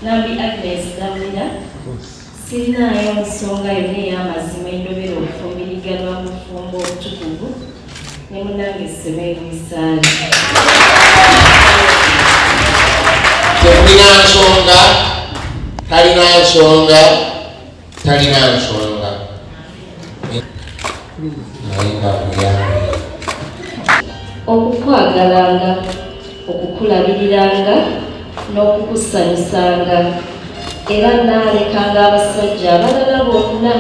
Nambi Agnes Damina sirinayo nsonga yonna ey'amazima endobera okufumbiriganwa mu bufumbo obutukuvu ne munnange Semeyo Misaali. Talina nsonga, talina nsonga, talina nsonga. Okukwagalanga, okukulabiriranga n'okukusanyusanga era naalekanga abasajja abalala bonna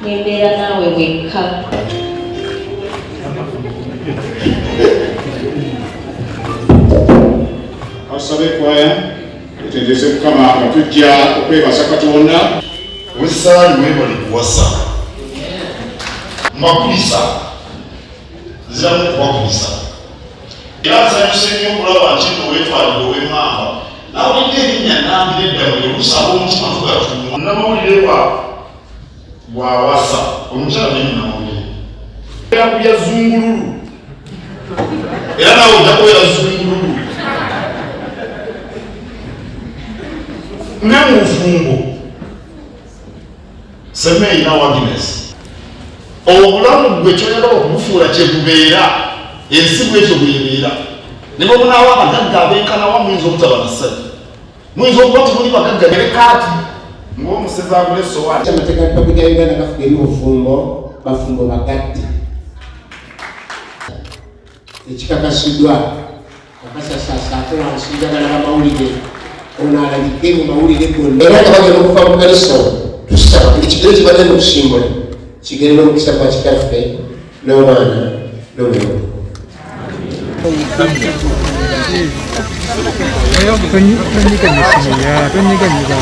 nembeera naawe wekka. Asabe kwaya etendeze Mukama atujja okwebaza Katonda. Wesaali webali kuwasa mbakulisa ziramu kubakulisa era nsanyuse nnyo okulaba nti nno weetwalire ow'emmamba nawulidde erinnya Nambi eddamu elusaba omutima tugatuma namawulire bwawasa omukyala naye namawulire era kulya zungululu era nawe ojja kubeera zungululu ne mu bufumbo Semeyo nawe Agnes obulamu gwe kyoyagala okubufuula kyebubeera ensi bwetyo bwebeera ne bwobunaawo abagagga abenkanawa muyinza obutaba na ssajja muyinza okuba timuli bagagga nerekaati ng'omusezi agula essowaani. Amateeka ga Repubulika ya Uganda gafuga ebyobufumbo bafumbo bagadde ekikakasiddwa akasasaasa ate wansinjagala bamawulire ono alabidde mu mawulire gonna era nga bagenda okuva mu kaliso tusaba buli kigere kibadde n'okusimbula kigere n'omukisa gwa kitaffe n'omwana n'omwoyo. Tonyiganyisa